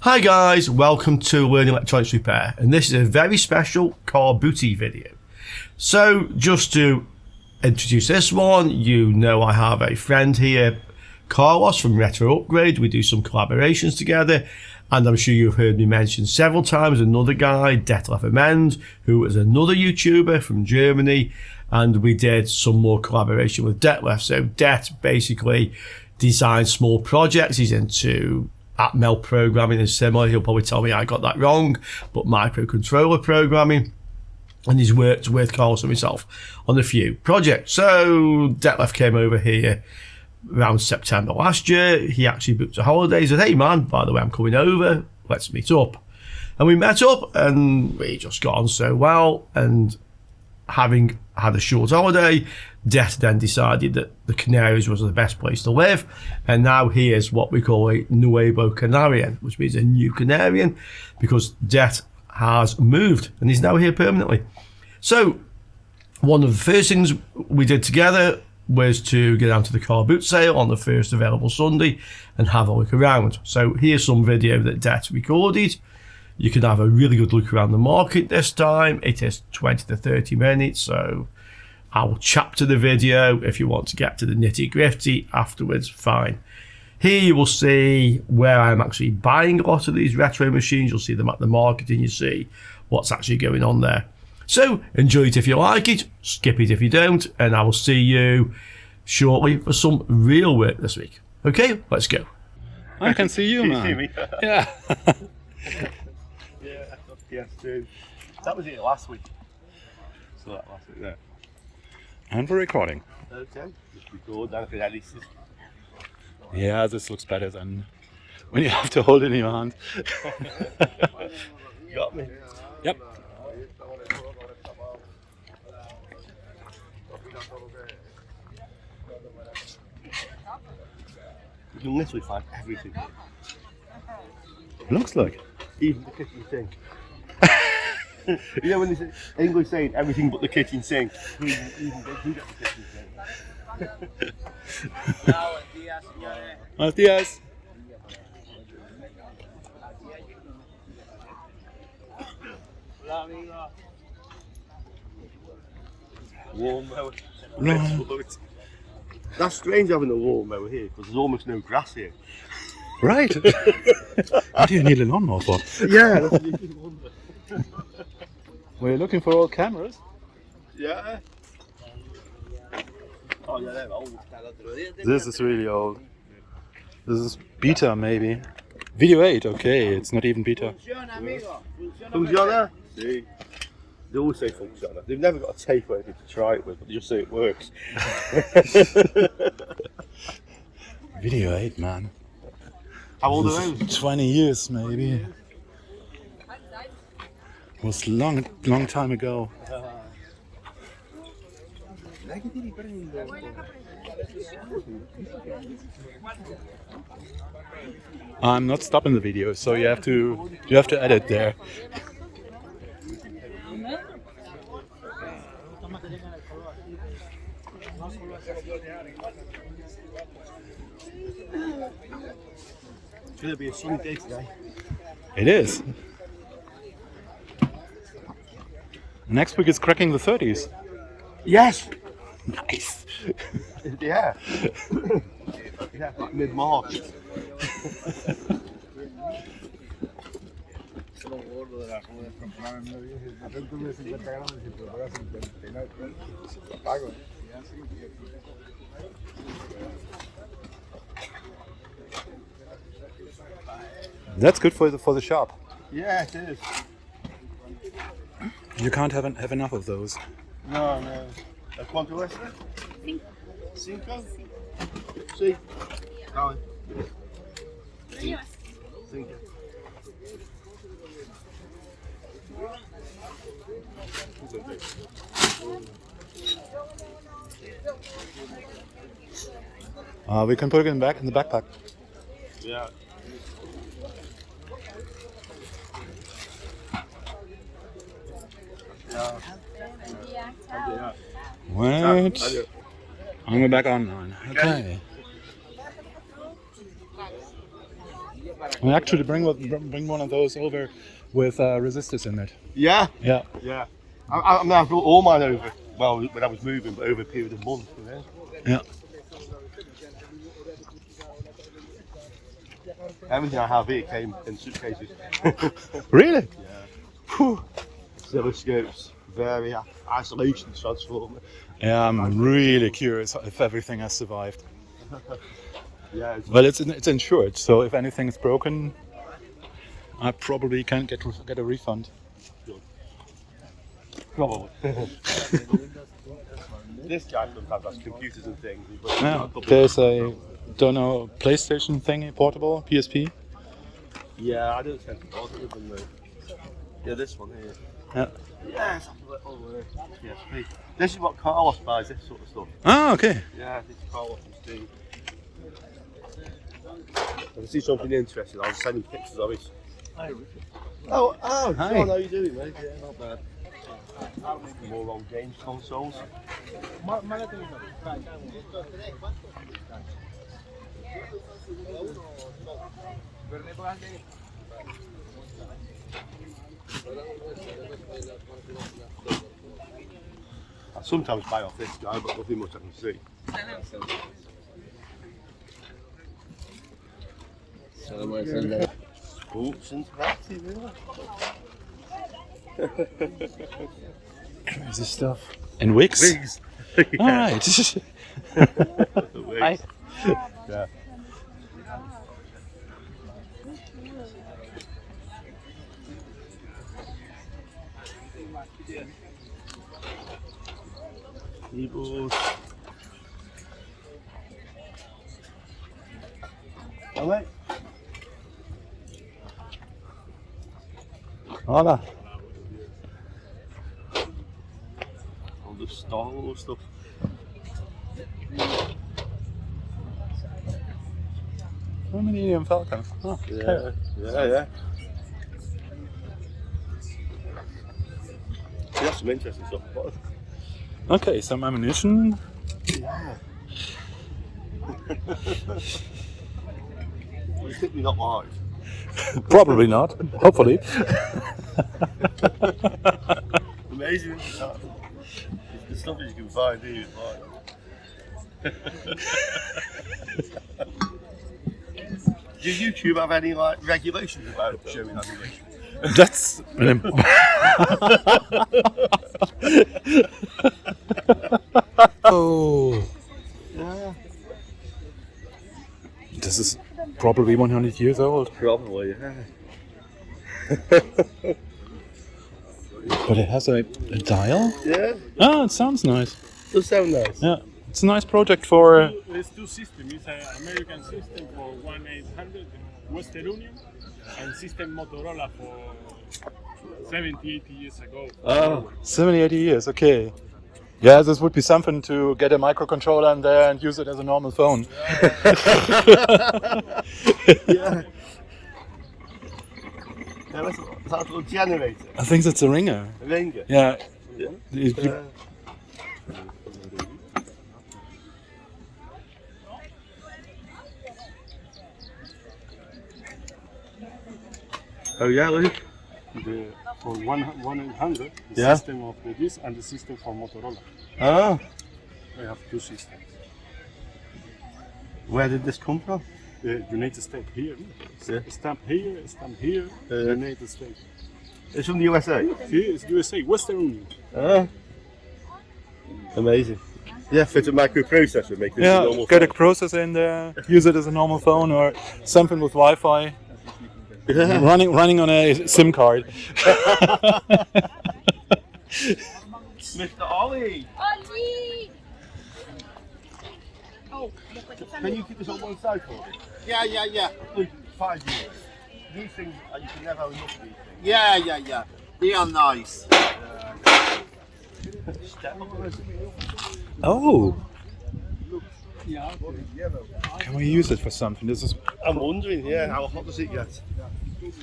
Hi guys, welcome to Learn Electronics Repair, and this is a very special car booty video. So just to introduce this one, you know I have a friend here, Carlos from Retro Upgrade. We do some collaborations together, and I'm sure you've heard me mention several times another guy, Detlef, who is another YouTuber from Germany, and we did some more collaboration with Detlef. So Det basically designs small projects. He's into Atmel programming and similar. He'll probably tell me I got that wrong, but microcontroller programming. And he's worked with Carlos and myself on a few projects. So Detlef came over here around September last year. He actually booked a holiday. He said, hey man, by the way, I'm coming over. Let's meet up. And we met up and we just got on so well. And having had a short holiday, Det then decided that the Canaries was the best place to live, and now he is what we call a Nuevo Canarian, which means a new Canarian, because Det has moved and he's now here permanently. So one of the first things we did together was to get down to the car boot sale on the first available Sunday and have a look around. So here's some video that Det recorded. You can have a really good look around the market this time. It is 20 to 30 minutes, so I'll chapter the video. If you want to get to the nitty gritty afterwards, fine. Here you will see where I'm actually buying a lot of these retro machines. You'll see them at the market and you see what's actually going on there. So enjoy it if you like it, skip it if you don't, and I will see you shortly for some real work this week. Okay, let's go. I can see you, man. Can you see me? Yeah. Yeah, yes, dude. That was it last week. So that last week there. And we're recording. Okay, just record that for analysis. Yeah, this looks better than when you have to hold it in your hand. You got me? Yep. You can literally find everything here. Looks like. Even the kitchen sink. You know when they say English saying everything but the kitchen sink. Who get the kitchen sink? Buenos días. Lawnmower. No. That's strange having a lawnmower here because there's almost no grass here. Right. What do you need a lawnmower for? Yeah, that's what you wonder. We're looking for old cameras. Yeah. Oh yeah, they're old. This is really old. This is beta, maybe. Video 8, okay, it's not even beta. Funciona? See. They always say funciona. They've never got a tape or anything to try it with, but they just say it works. Video 8, man. How old are those? 20 years, maybe. It was long time ago. I'm not stopping the video, so you have to edit there. It's going to be a sunny day today. It is. Next week is cracking the 30s. Yes! Nice. Yeah. Yeah, like mid-March. That's good for the shop. Yeah, it is. You can't have enough of those. No, no. ¿Cuánto es? Cinco. Sí. Dale. Cinco. We can put it in the backpack. Yeah. Wait. I'm going back online. Okay. We actually bring one of those over with resistors in it. Yeah. Yeah. Yeah. I mean, I brought all mine over. Well, when I was moving, but over a period of months. You know? Yeah. Everything I have here came in suitcases. Really? Yeah. Oscilloscopes, isolation transformer. Yeah, I'm really curious if everything has survived. Yeah. Well, it's insured, so if anything is broken, I probably can get a refund. Good. Probably. This guy sometimes has computers and things. Yeah, there's a PlayStation thingy, portable, PSP. Yeah, I don't tend to bother with them though. Yeah, this one here. Yeah. Yeah, it's like a little PSP. This is what Carlos buys, this sort of stuff. Ah, okay. Yeah, this is Carlos and Steve. If I see something interesting, I'll send you pictures of it. Oh, Hi. John, how you doing, mate? Yeah, not bad. More on games consoles. I sometimes buy off this guy, but nothing much I can see. Sports interactive, Crazy stuff. And wigs? Wigs. All right. Hi. Yeah. Keyboard. All right. Hola. All the Star Wars stuff. Millennium Falcon. Oh, Yeah, yeah. See, that's some interesting stuff. Okay, some ammunition. Yeah. You think we're not live? Probably not. Hopefully. Amazing. The stuff that you can find here is like. Does YouTube have any like regulations about showing ammunition? That's an Oh. Yeah. This is probably 100 years old. Probably, yeah. But it has a dial? Yeah, Oh, it sounds nice. does sound nice. Yeah. It's a nice project for... There's two systems. It's an American system for 1-800 Western Union and system Motorola for 70, 80 years ago. Oh, 70, 80 years, okay. Yeah, this would be something to get a microcontroller in there and use it as a normal phone. yeah. That's a little generator. I think that's a ringer. A ringer. Yeah. Oh yeah, Luke. For 1-800, the Yeah. system of the disk and the system for Motorola. Oh, We have two systems. where did this come from? The United States here, Yeah. stamp here, United States. It's from the USA. Here is USA, Western Union. Oh, amazing. Yeah, fit a microprocessor, make this a Yeah, normal get a phone. processor in there, use it as a normal phone or something with Wi-Fi. Yeah. running on a SIM card. Mr. Ollie, Ollie! Oh, can you keep this on one side for me? Yeah. Look, 5 years. These things, you can never have enough of these things. Yeah. They are nice. Oh. Can we use it for something? This is I'm wondering, yeah, how hot does it get? this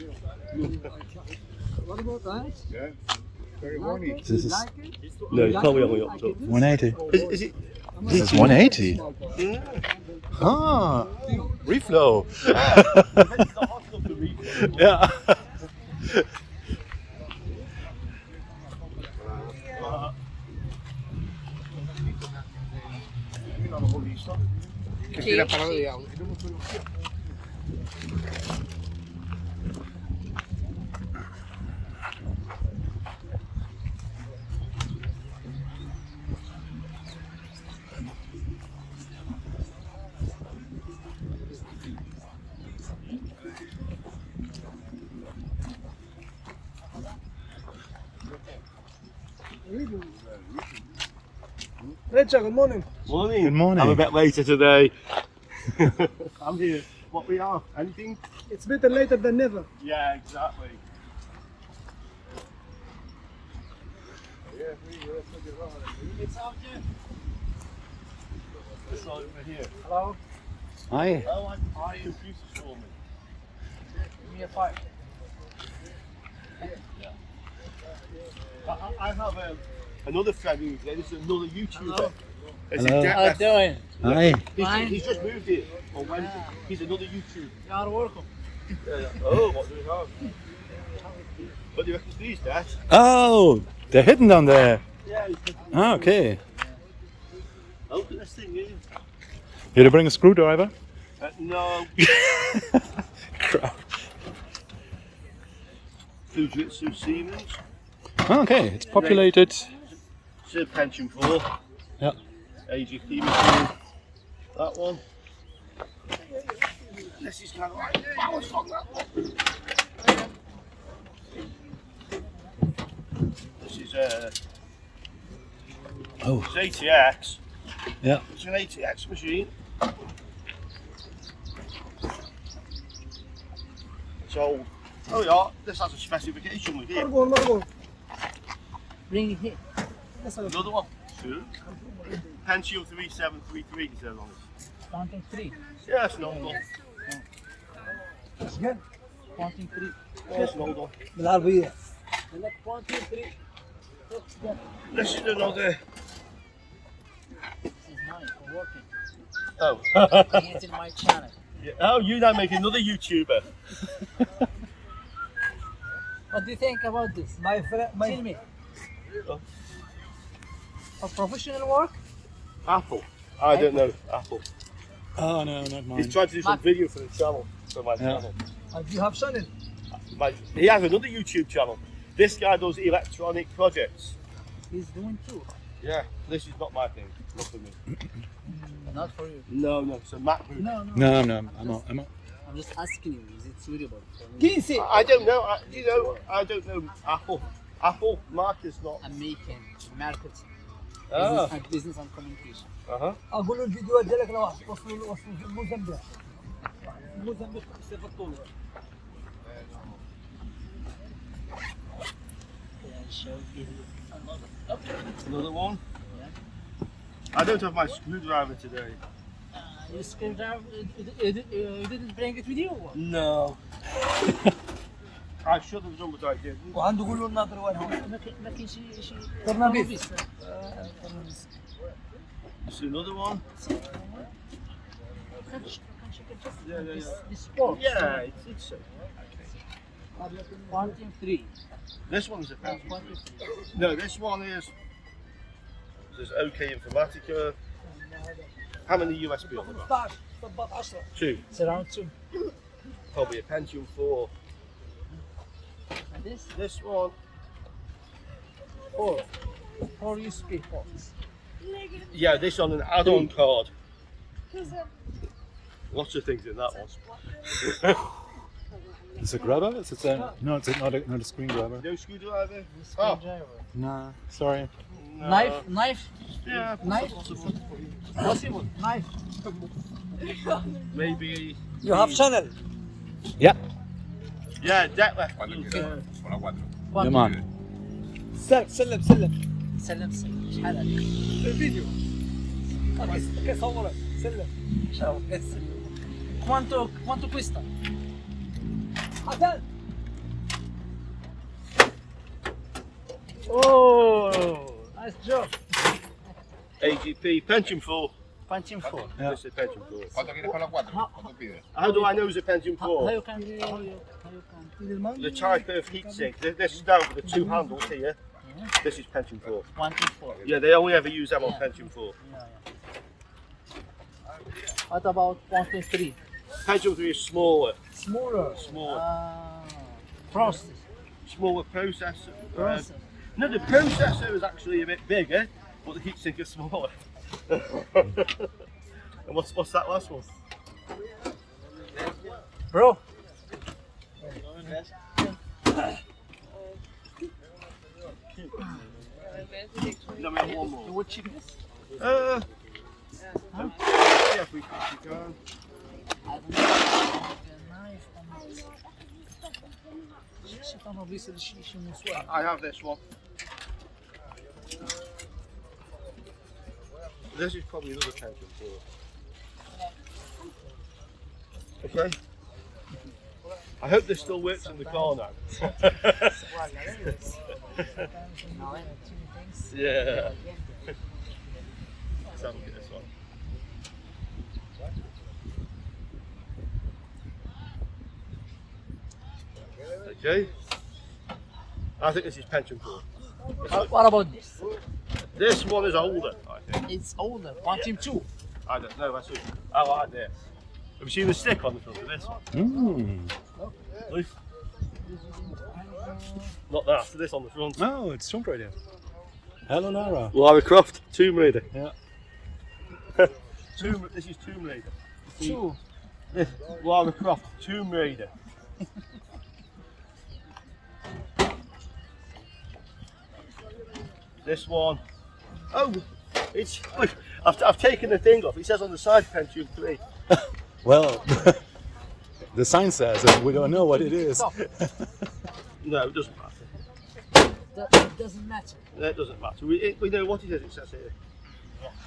is No, it's probably only up to. 180. Is it? This is 180. Yeah. Ah, reflow. It's not hot enough to Yeah. Richard, good morning. Morning. Good morning. I'm a bit later today. I'm here. What we are? Anything? It's better later than never. Yeah, exactly. It's out here. It's over here. Hello. Hi. Oh, I computer for me. Give me a 5. I have another friend who's another YouTuber. Hello. How you doing? Hi. He's just moved here on Wednesday. He's another YouTuber. You are welcome. Oh, what do we have? What do you reckon these days? Oh, they're hidden down there. Yeah. Ah, okay. Open this thing in. Did you bring a screwdriver? No. Crap. Fujitsu Siemens. Okay, it's populated. It's a pension 4. Yeah. AGP machine. That one. This is kind of like balanced on that one. This is Oh, it's ATX. yeah. It's an ATX machine. It's old. Oh yeah, this has a specification with here. Margot. Bring it here. Another one. Two. Pentium 3733 it says on it. Counting 3. Yeah, it's an old one. Counting 3. Yeah, it's an old one. بالعربية. Counting 3. This is another. This is mine for working. Oh. It's in my channel. Yeah. Oh, you now make another YouTuber. What do you think about this? My friend, Tell me. For professional work? Apple. I don't know. Apple. Oh no, not mine. He's trying to do some video for the channel. For my channel. do you have channel? He has another YouTube channel. This guy does electronic projects. He's doing too. Yeah. This is not my thing. Not for me. Not for you. No, no. It's a MacBook. No, no. No, no, I'm not. I'm just asking you, is it suitable for me? Quince. I don't know. I don't know Apple. Apple market's not. I'm making marketing. Ah. Business and communication. Uh-huh. أقول له الفيديوهات ديالك لو وصلوا موزمبيق. موزمبيق استفدتوا. Another one. I don't have my screwdriver today. You screwdriver, you didn't bring it with you? No. I should have done what I did. وعنده قول له الناظر وين ما كاين شي ترنابيس. It's another one. This sport. Yeah, it's Quantum 3. this one's a pencil. Quantum 3. No, this one is. There's OK Informatica. How many USB on the back? 15 ضبط 10. 2. It's around 2. Probably a Pentium 4. And this? This one. 4. 4 USB ports. Yeah, this on an add-on card. Lots of things in that one. Is it a grabber? Is it a, no, it's not a screen grabber. No screwdriver. Screwdriver. Nah, sorry. No. Knife? Yeah, Knife? possible. Possible. Knife. Maybe. You have channel. Yeah. Yeah, Detlef. Come on. سلم. سلم شحال هذه؟ الفيديو. كيصورك. سلم. Quanto questa? حسن. Oh, nice job. AGP Pentium 4. Pentium 4. This is Pentium 4. ¿Cuánto quieres con la 4? ¿Cuánto pides? How do I know it's a Pentium How 4? you can The type of heatsink. This is down with the two handles here. This is Pentium 4. Pentium 4. Yeah, they only ever use them on Yeah. Pentium 4. What about Pentium 3? Pentium 3 is smaller. Smaller. Smaller. Process. Smaller processor. Process. No, the processor is actually a bit bigger, but the heatsink is smaller. And what's that last one? Bro. No, we have one more. You would check this? Yeah, if we can. I don't know. Knife I have this one. This is probably another Pentium 4. Okay. I hope this still works in the car now. Yeah. Let's have a look at this one. Okay. I think this is Pentium 4. What about this? This one is older, I think. It's older. Pentium 2. I don't know, that's what I like this. Have you seen the stick on the front of this one? Look. Not that, this on the front. Oh, it's Tomb Raider. Hello, Lara. Lara Croft, Tomb Raider. Yeah. This is Tomb Raider. 2. This, Lara Croft, Tomb Raider. This one. Oh, it's. Look, I've taken the thing off. It says on the side Pentium 3. Well, the sign says, and we don't know what it is. No, it doesn't matter. It doesn't matter. It doesn't matter. We know what it is, it says here.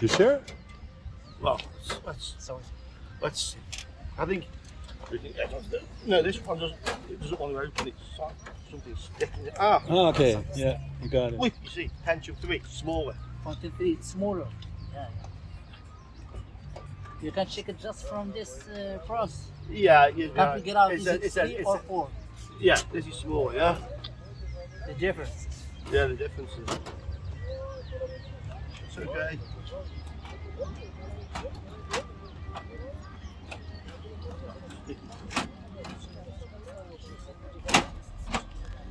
You sure? Well, let's see. I think. No, this one doesn't. It doesn't want to open. It's something sticking. Ah. Oh, okay. Yeah, you got it. Look, you see, Pentium 3, smaller. Pentium 3, it's smaller. Yeah. You can check it just from this cross. Yeah, you Can figure out is it it's 3 or 4? Yeah, this is smaller, yeah? The difference. Yeah, the difference is. It's okay.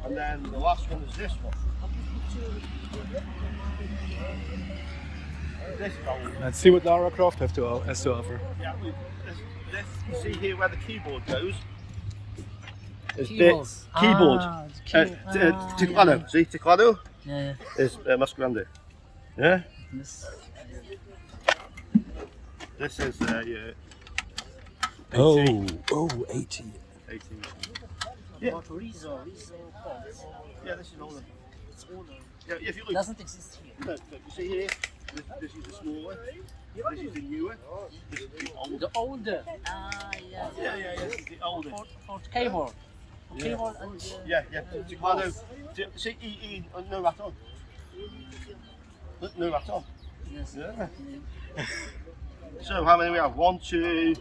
And then the last one is this one. This is old. Let's see what Lara Croft has to offer. Yeah, this, you see here where the keyboard goes? There's Keyboards. bits. Keyboard. Teclado. Yeah. See, teclado Yeah. is más grande. Yeah? This. This is, yeah. 18. Oh, 18. 18. Yeah. What Rizzo calls. Yeah, this is older. It's older. Yeah, if you It look, doesn't exist here. look, you see here, this is the smaller, this is the newer, this is the older. The older. Yeah. Yeah, this is the older. For keyboard. Keyboard and Yeah, teclado. See, no rat on. Look, no rat on. yes. Yeah. So how many we have? 1, 2,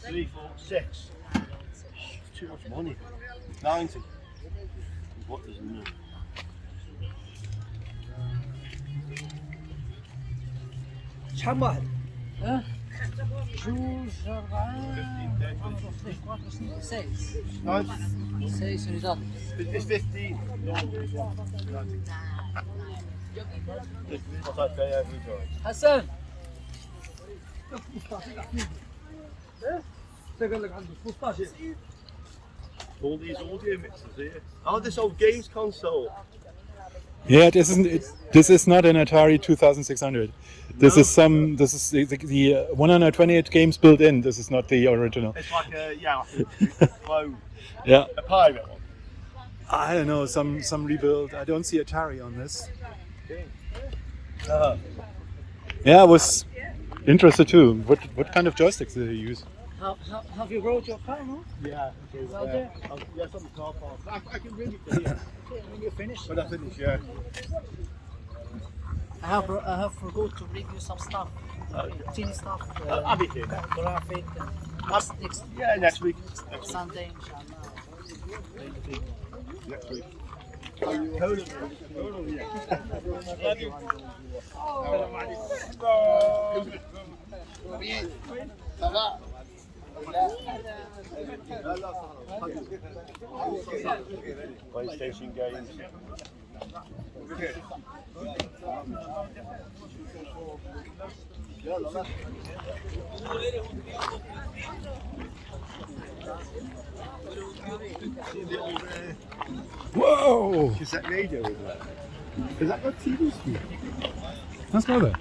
3, 4, 6. Too much money. 90. What does it mean? شحال Hein? Jules, 6. 6 unidades. It's 15. What I pay every time. Hassan. All these audio mixers here. Oh, this old games console. Yeah, this is not an Atari 2600. This is the 128 games built in. This is not the original. It's like a clone. Yeah. A pirate one. I don't know, some rebuild. I don't see Atari on this. Yeah, I was interested too. What kind of joysticks do they use? Have you brought your car, no? Yeah. It's out there. Yes, on the car park. I can bring it to here. When you finish. When I finish, yeah. I have forgot to bring you some stuff. Chili stuff. I'll be here. Graphic. Next Yeah, next week. Sunday, inshallah. Next week. Ça va? PlayStation games. Whoa! Cassette radio with that. Is that got TV speed? Let's go there.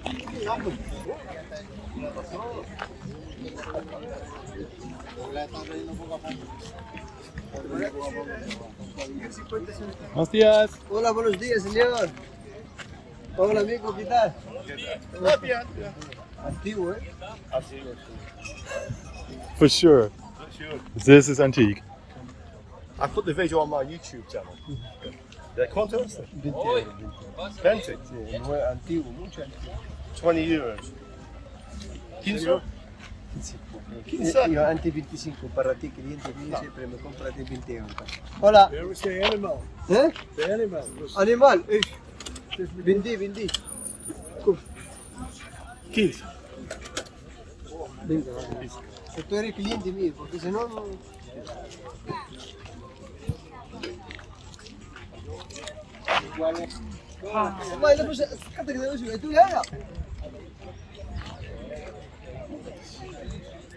Buenos días. Hola, buenos días, señor. Hola, amigo, ¿qué tal? Antiguo, ¿eh? For sure. This is antique. I put the video on my YouTube channel. Yeah, ¿cuánto es? 20 euros. 20? Sí, antiguo, mucho antiguo. 20 euros. 15? 15. Io anche 25, para ti cliente mío siempre me compra de 20 euros. Hola. ¿Eh? Animal. Vendí. 15. Venga, vale. Se tú eres cliente mío, porque si no, no... Vai, depois, canta que depois, é tu já.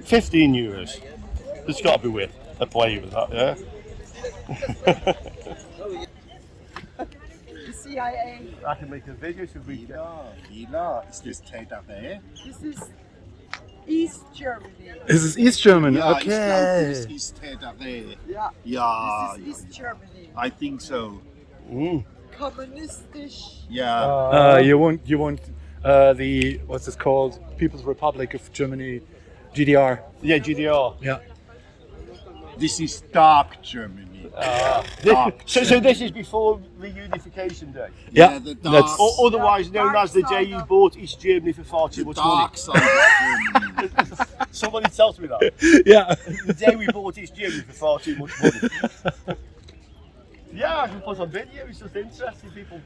15 euros. There's got to be with a play with that, yeah? The CIA. I can make a video so we can. Gila, is this Täter there? This is East Germany. This is East German. Yeah, Okay. this is Täter there. Yeah. Yeah, This is East Germany. I think so. Kommunistisch. Yeah. You want the what's this called? People's Republic of Germany, GDR. Yeah, GDR. Yeah. This is dark Germany. So this is before reunification day? Yeah, the that's- dark, Or otherwise known as the day you bought East Germany for far too the much dark money. side of Germany. Somebody tells me that. Yeah. The day we bought East Germany for far too much money. Yeah, I can put on video, it's just interesting, people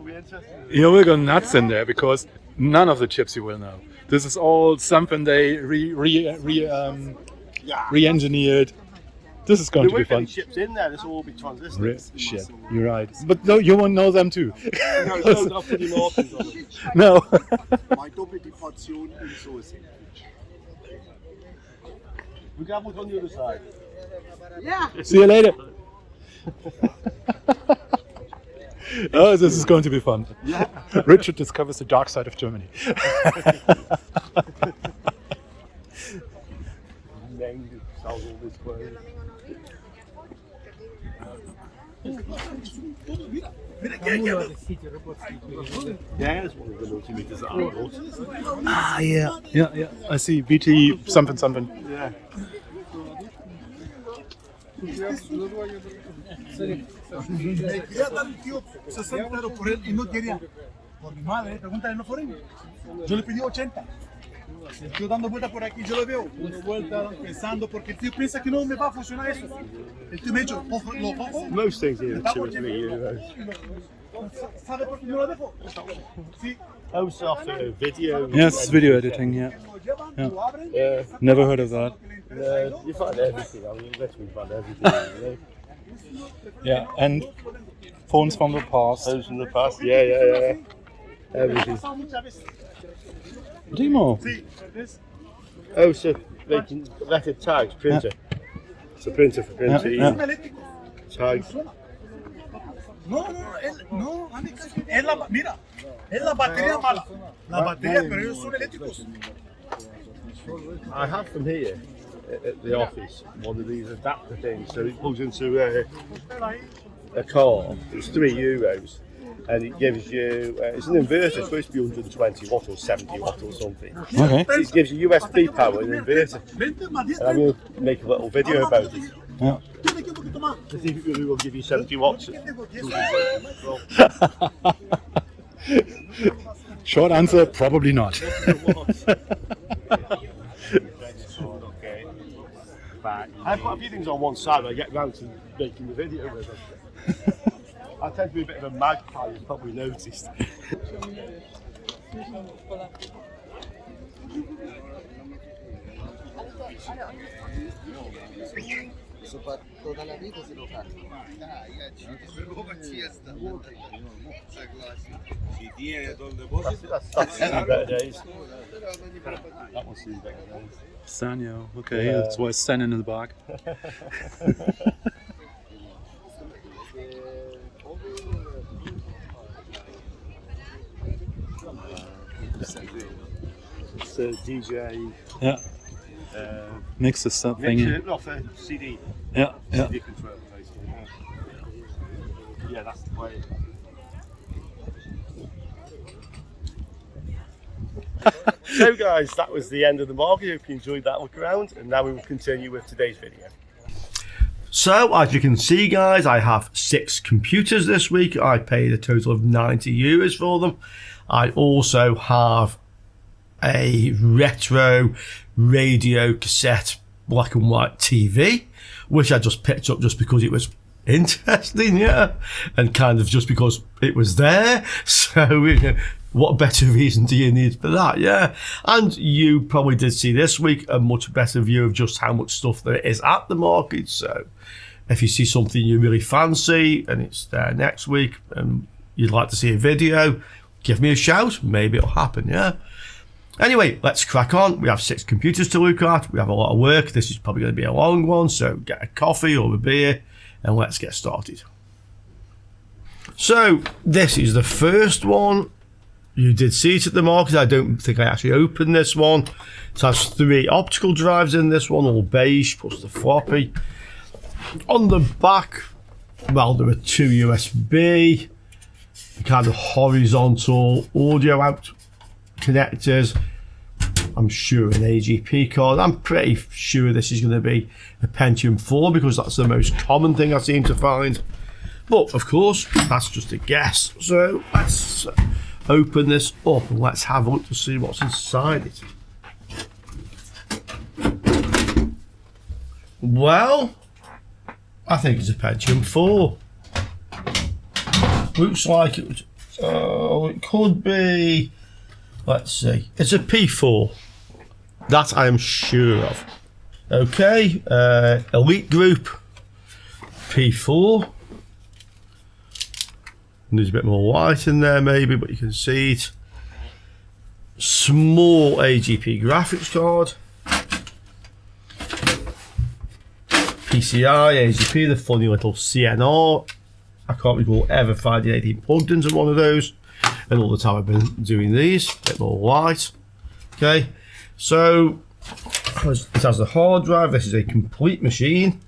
be interested. You will go nuts in there because none of the chips you will know. This is all something they re-engineered. This is going There to be weren't any fun. chips in there, this will all be transistors. Shit, you're right. But no, you won't know them too. No, not putting Martins on them. No. Meine doppelte Portion und Soße. We can have one on the other side. Yeah. See you later. Oh, this is going to be fun. Richard discovers the dark side of Germany. Named sells all this clothes. Yeah, it's one of the multimeters that I bought. Ah, yeah. Yeah. I see. BT something. Yeah. Quería dar un tío 60 euros por él y no quería. Por mi madre, pregúntale, no fueron. Yo le pedí 80. El tío dando vueltas por aquí, yo lo veo, dando vueltas, pensando, porque el tío piensa que no me va a funcionar eso. El tío me ha dicho, lo cojo, Most things here are 2 or 3 euros. ¿sabe por qué no lo dejo? Sí. Most off video. Yes, video editing, yeah. Lo llevan, lo abren. Never heard of that. You find everything. I mean, literally find everything. Yeah, and phones from the past. Those from the past. Yeah. Everything. Demo. Oh, so they can letter tags, printer. It's a printer for printer. Yeah. Tags. No, Alex, es la, mira, es la batería mala. La batería, pero ellos son eléctricos. I have them here at the office, one of these adapter things, so it plugs into a car. It's €3, and it gives you. It's an inverter. It's supposed to be 120 watt or 70 watt or something. Okay. It gives you USB power and inverter. And I'm going to make a little video about it. Yeah. To see if it really will give you 70 watts. Short answer, probably not. I've got a few things on one side when I get round to making the video with them. I tend to be a bit of a magpie, you've probably noticed. That's better days. That one's seen better days. Sanyo, okay, that's why it's standing in the back. It's a DJ. Yeah. Mixes something. Off a CD. Yeah, yeah. CD controller, basically. Yeah, that's the way. So guys, that was the end of the market. Hope you enjoyed that look around, and now we will continue with today's video. So as you can see guys, I have 6 computers this week. I paid a total of €90 for them. I also have a retro radio cassette black and white TV, which I just picked up just because it was interesting, yeah, and kind of just because it was there. So what better reason do you need for that? Yeah. And you probably did see this week a much better view of just how much stuff there is at the market. So if you see something you really fancy and it's there next week and you'd like to see a video, give me a shout. Maybe it'll happen. Yeah. Anyway, let's crack on. We have 6 computers to look at. We have a lot of work. This is probably going to be a long one. So get a coffee or a beer and let's get started. So this is the first one. You did see it at the market. I don't think I actually opened this one. It has 3 optical drives in this one, all beige, plus the floppy. On the back, well, there are 2 USB, kind of horizontal audio out connectors. I'm sure an AGP card. I'm pretty sure this is going to be a Pentium 4 because that's the most common thing I seem to find. But of course, that's just a guess. So let's open this up and let's have a look to see what's inside it. Well, I think it's a Pentium 4. Looks like it could be, let's see, it's a P4. That I am sure of. Okay, Elite Group P4. And there's a bit more white in there maybe, but you can see it. Small AGP graphics card. PCI, AGP, the funny little CNR. I can't recall ever finding anything plugged into one of those. And all the time I've been doing these, a bit more white. Okay, so it has the hard drive. This is a complete machine.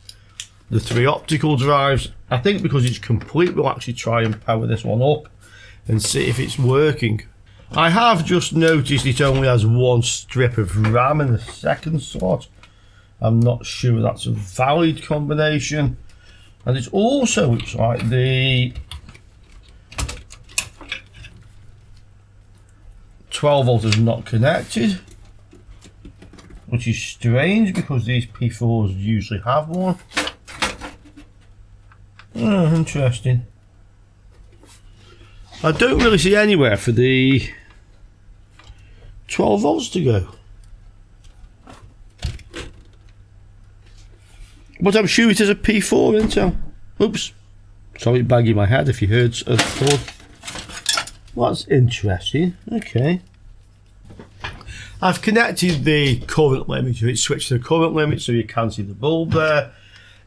The 3 optical drives. I think because it's complete, we'll actually try and power this one up and see if it's working. I have just noticed it only has 1 strip of RAM in the second slot. I'm not sure that's a valid combination. And it also looks like the 12 volt is not connected, which is strange because these P4s usually have one. Oh, interesting. I don't really see anywhere for the 12 volts to go. But I'm sure it is a P4 Intel. Oops. Sorry, banging my head if you heard a thud. Well, that's interesting. Okay. I've connected the current limiter. It's switched to the current limit so you can see the bulb there.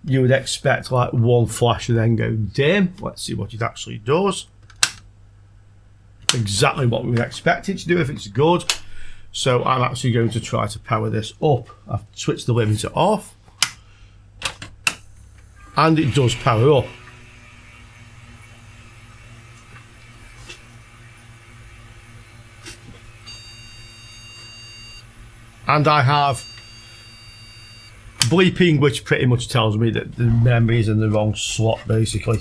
You would expect like 1 flash and then go dim. Let's see what it actually does. Exactly what we would expect it to do if it's good. So I'm actually going to try to power this up. I've switched the limiter off. And it does power up. And I have bleeping, which pretty much tells me that the memory is in the wrong slot, basically.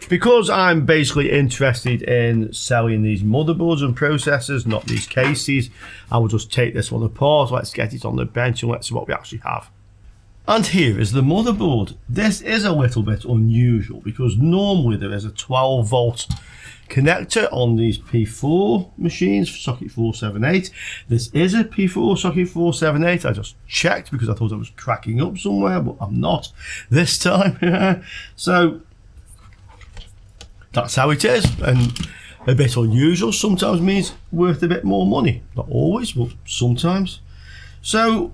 because I'm basically interested in selling these motherboards and processors, not these cases, I will just take this one apart. Let's get it on the bench and let's see what we actually have. And here is the motherboard. This is a little bit unusual because normally there is a 12 volt connector on these P4 machines, socket 478. This is a P4 socket 478. I just checked because I thought I was cracking up somewhere, but I'm not this time. So that's how it is, and a bit unusual sometimes means worth a bit more money. Not always, but sometimes. So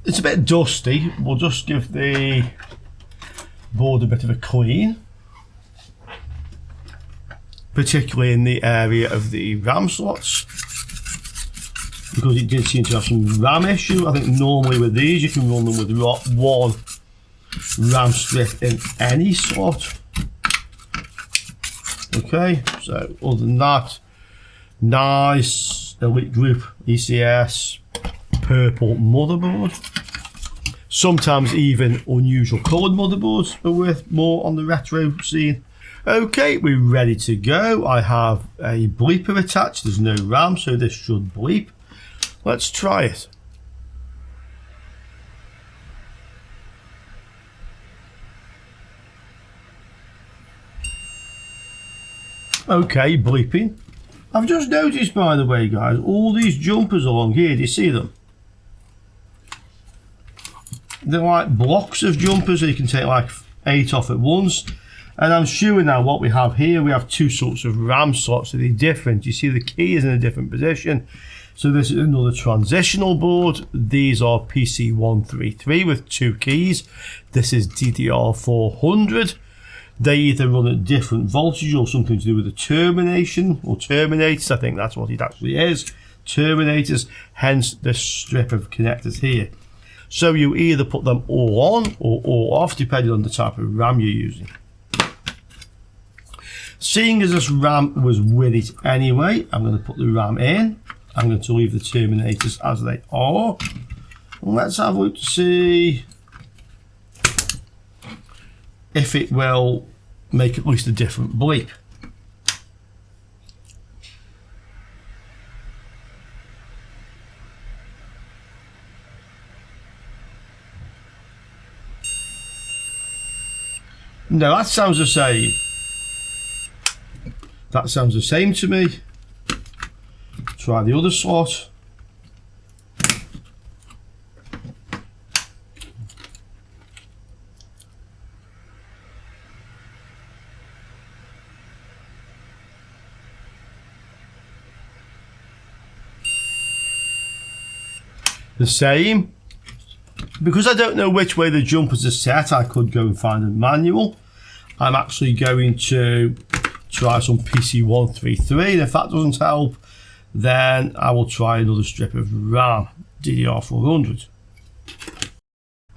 it's a bit dusty. We'll just give the board a bit of a clean, particularly in the area of the RAM slots, because it did seem to have some RAM issue. I think normally with these you can run them with one RAM strip in any slot. Okay, so other than that, nice Elite Group ECS purple motherboard. Sometimes even unusual coloured motherboards are worth more on the retro scene. Okay, we're ready to go. I have a bleeper attached. There's no RAM, so this should bleep. Let's try it. Okay, bleeping. I've just noticed, by the way, guys, all these jumpers along here, do you see them? They're like blocks of jumpers, so you can take like 8 off at once. And I'm sure now what we have here, we have 2 sorts of RAM slots, so they're different. You see the key is in a different position. So this is another transitional board. These are PC133 with 2 keys. This is DDR400. They either run at different voltage or something to do with the termination or terminators. I think that's what it actually is. Terminators, hence this strip of connectors here. So you either put them all on or all off, depending on the type of RAM you're using. Seeing as this RAM was with it anyway, I'm going to put the RAM in. I'm going to leave the terminators as they are. And let's have a look to see if it will make at least a different bleep. No, that sounds the same. That sounds the same to me. Try the other slot. The same. Because I don't know which way the jumpers are set, I could go and find a manual. I'm actually going to try some PC133, and if that doesn't help, then I will try another strip of RAM, DDR400.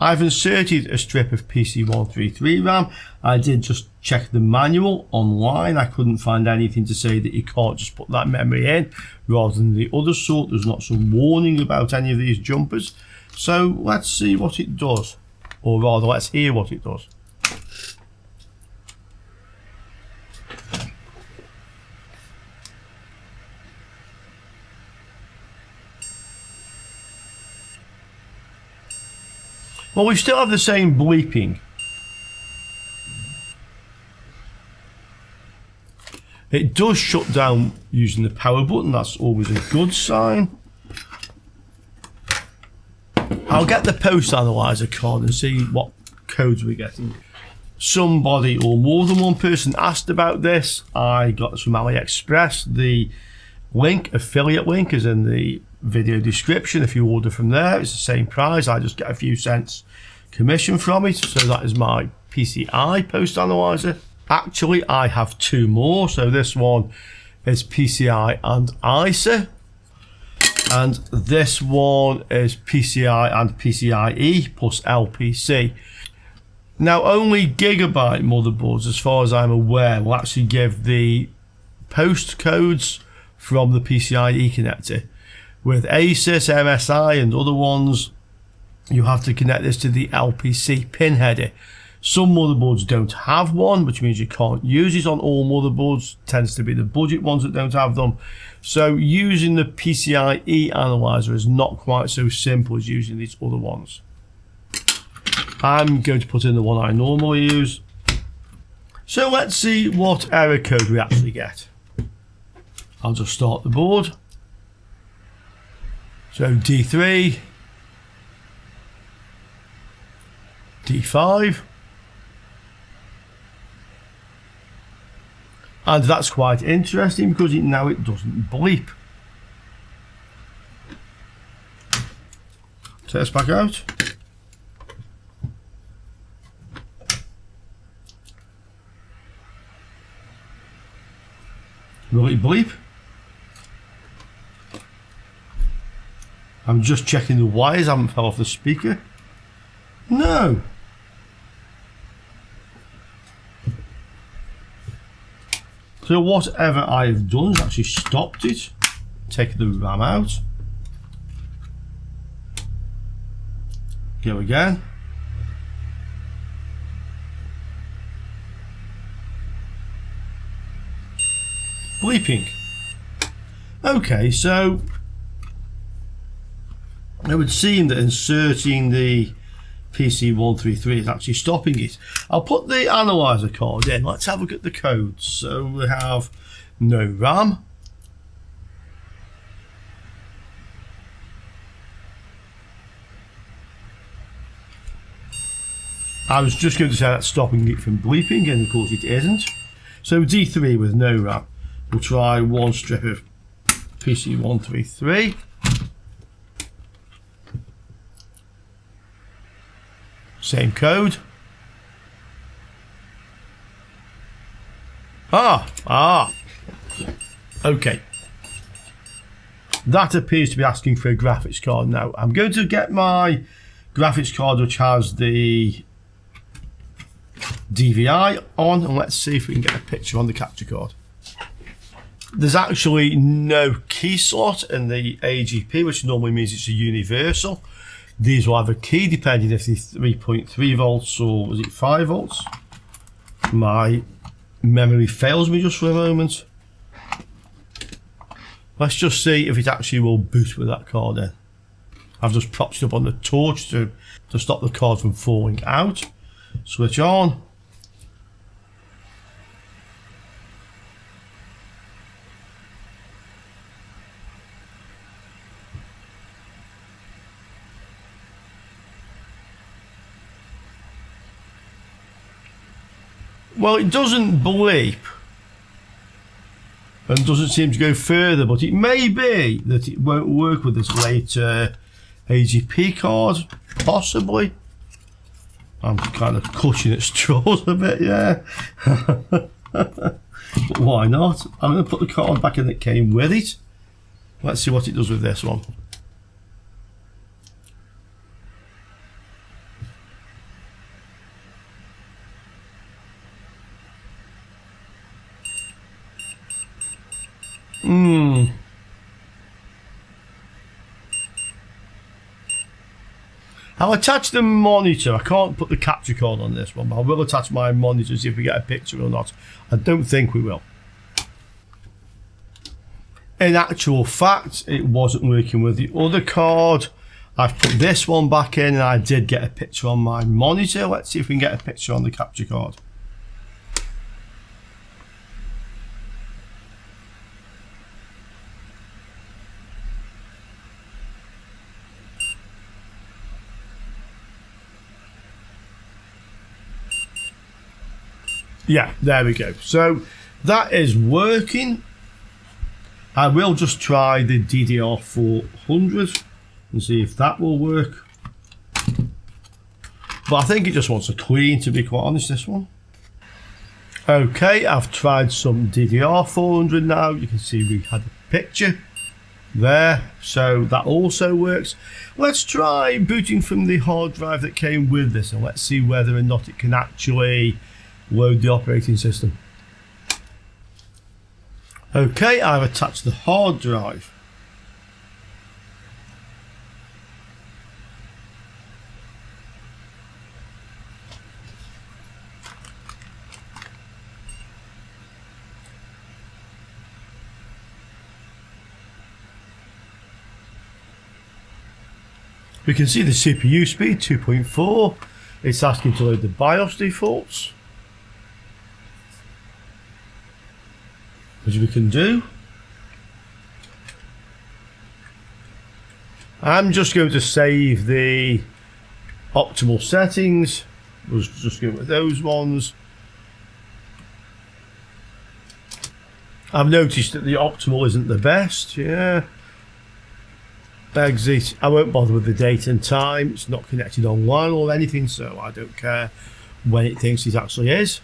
I've inserted a strip of PC133 RAM. I did just check the manual online. I couldn't find anything to say that you can't just put that memory in, rather than the other sort. There's not some warning about any of these jumpers. So let's see what it does, or rather let's hear what it does. Well, we still have the same bleeping. It does shut down using the power button. That's always a good sign. I'll get the post analyzer card and see what codes we're getting. Somebody or more than one person asked about this. I got this from AliExpress. The link, affiliate link, is in the video description. If you order from there, it's the same price. I just get a few cents commission from it. So that is my PCI post analyzer. Actually, I have 2 more. So this one is PCI and ISA, and this one is PCI and PCIe plus LPC. Now, only Gigabyte motherboards, as far as I'm aware, will actually give the post codes from the PCIe connector. With Asus, MSI and other ones, you have to connect this to the LPC pin header. Some motherboards don't have one, which means you can't use it on all motherboards. Tends to be the budget ones that don't have them. So using the PCIe analyzer is not quite so simple as using these other ones. I'm going to put in the one I normally use. So let's see what error code we actually get. I'll just start the board. So D3, D5. And that's quite interesting because now it doesn't bleep. Take this back out. Will it bleep? I'm just checking the wires haven't fell off the speaker. No. So whatever I have done has actually stopped it. Take the RAM out. Go again. Bleeping. Okay, so it would seem that inserting the PC133 is actually stopping it. I'll put the analyzer card in. Let's have a look at the codes. So we have no RAM. I was just going to say that's stopping it from bleeping, and of course it isn't. So D3 with no RAM. We'll try one strip of PC133. Same code. Okay. That appears to be asking for a graphics card now. I'm going to get my graphics card which has the DVI on, and let's see if we can get a picture on the capture card. There's actually no key slot in the AGP, which normally means it's a universal. These will have a key depending if they're 3.3 volts or was it 5 volts. My memory fails me just for a moment. Let's just see if it actually will boot with that card in. I've just propped it up on the torch to stop the card from falling out. Switch on. Well, it doesn't bleep and doesn't seem to go further, but it may be that it won't work with this later AGP card, possibly. I'm kind of clutching at straws a bit, yeah. But why not? I'm going to put the card back in that came with it. Let's see what it does with this one. I'll attach the monitor. I can't put the capture card on this one, but I will attach my monitor to see if we get a picture or not. I don't think we will. In actual fact, it wasn't working with the other card. I've put this one back in and I did get a picture on my monitor. Let's see if we can get a picture on the capture card. Yeah, there we go. So that is working. I will just try the DDR400 and see if that will work. But I think it just wants a clean, to be quite honest, this one. Okay, I've tried some DDR400 now. You can see we had a picture there. So that also works. Let's try booting from the hard drive that came with this, and let's see whether or not it can actually load the operating system. Okay, I've attached the hard drive. We can see the CPU speed 2.4. It's asking to load the BIOS defaults, which we can do. I'm just going to save the optimal settings. We'll just go with those ones. I've noticed that the optimal isn't the best. Yeah. Exit. I won't bother with the date and time. It's not connected online or anything, so I don't care when it thinks it actually is.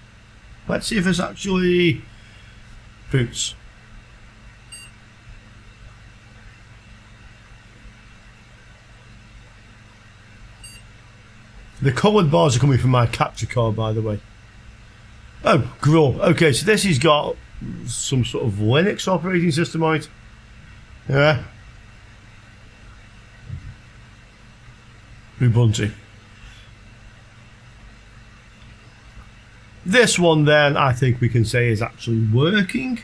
Let's see if it's actually boots. The coloured bars are coming from my capture card, by the way. Oh, Gran. Okay, so this has got some sort of Linux operating system on it. Yeah. Ubuntu. This one then I think we can say is actually working.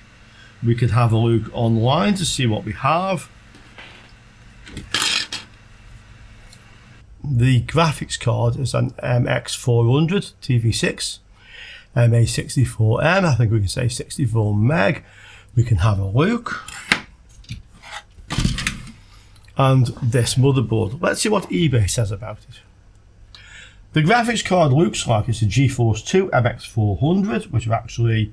We could have a look online to see what we have. The graphics card is an MX400 TV6 MA64M. I think we can say 64 meg. We can have a look. And this motherboard. Let's see what eBay says about it. The graphics card looks like it's a GeForce 2 MX400, which are actually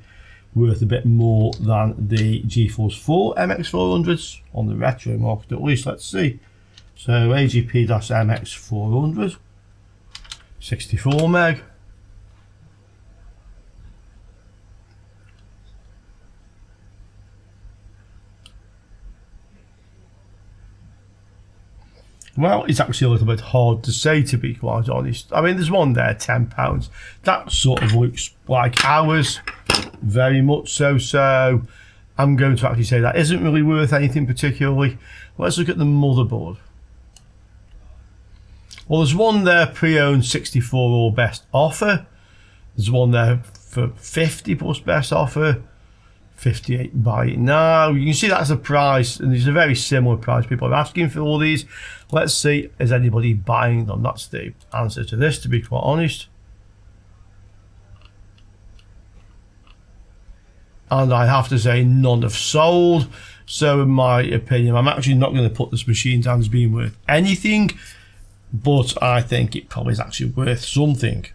worth a bit more than the GeForce 4 MX400s on the retro market at least. Let's see. So AGP-MX400, 64 meg. Well, it's actually a little bit hard to say, to be quite honest. I mean, there's one there, £10. That sort of looks like ours, very much so. So I'm going to actually say that isn't really worth anything particularly. Let's look at the motherboard. Well, there's one there, pre-owned 64 or best offer. There's one there for 50 plus best offer. 58 buy it now. You can see that's a price, and there's a very similar price people are asking for all these. Let's see, is anybody buying them? That's the answer to this, to be quite honest. And I have to say none have sold. So in my opinion, I'm actually not going to put this machine down as being worth anything, but I think it probably is actually worth something.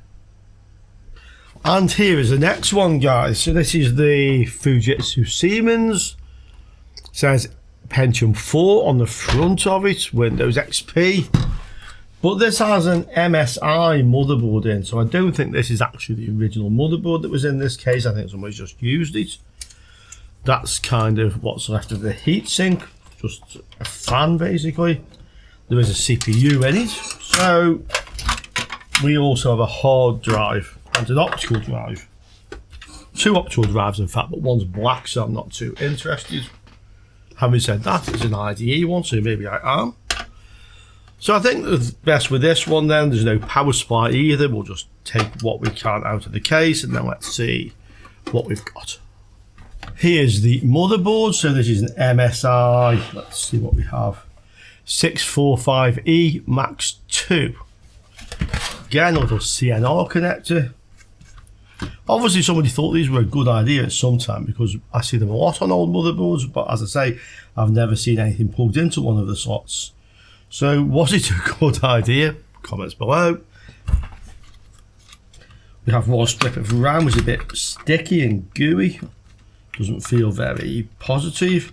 And here is the next one, guys. So this is the Fujitsu Siemens. It says Pentium 4 on the front of it, Windows XP. But this has an MSI motherboard in, so I don't think this is actually the original motherboard that was in this case. I think somebody's just used it. That's kind of what's left of the heatsink, just a fan basically. There is a CPU in it. So we also have a hard drive and an optical drive. Two optical drives in fact, but one's black, so I'm not too interested. Having said that, it's an IDE one, so maybe I am. So I think the best with this one then, there's no power supply either. We'll just take what we can out of the case and then let's see what we've got. Here's the motherboard. So this is an MSI, let's see what we have. 645E Max 2. Again, a little CNR connector. Obviously somebody thought these were a good idea at some time because I see them a lot on old motherboards, but as I say, I've never seen anything plugged into one of the slots. So was it a good idea? Comments below. We have one strip of RAM, which is a bit sticky and gooey. Doesn't feel very positive,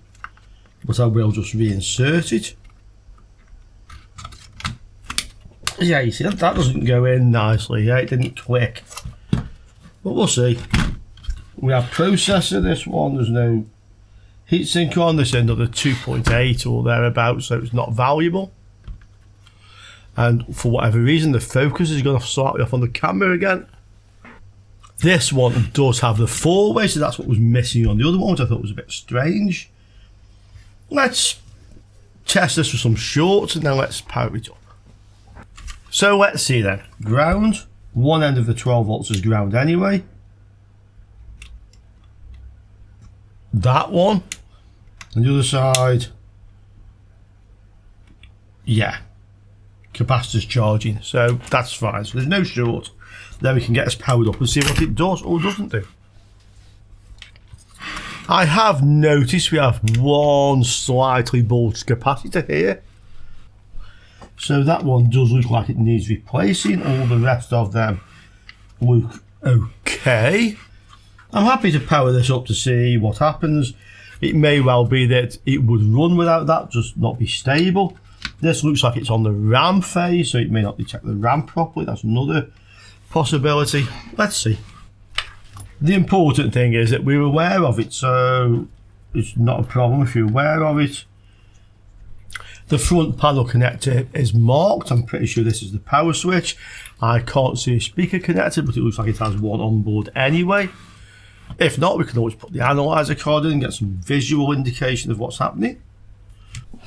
but I will just reinsert it. Yeah, you see that doesn't go in nicely. Yeah, it didn't click. But we'll see. We have processor, this one, there's no heatsink on, this end of the 2.8 or thereabouts, so it's not valuable. And for whatever reason, the focus is going slightly off on the camera again. This one does have the 4-way, so that's what was missing on the other one, which I thought was a bit strange. Let's test this with some shorts and then let's power it up. So let's see then. Ground. One end of the 12 volts is ground anyway. That one. And the other side. Yeah. capacitor's charging, so that's fine. So there's no short. Then we can get us powered up and see what it does or doesn't do. I have noticed we have one slightly bulged capacitor here. So that one does look like it needs replacing. All the rest of them look okay. I'm happy to power this up to see what happens. It may well be that it would run without that, just not be stable. This looks like it's on the RAM phase, so it may not detect the RAM properly. That's another possibility. Let's see. The important thing is that we're aware of it, so it's not a problem if you're aware of it. The front panel connector is marked. I'm pretty sure this is the power switch. I can't see a speaker connector, but it looks like it has one on board anyway. If not, we can always put the analyzer card in and get some visual indication of what's happening.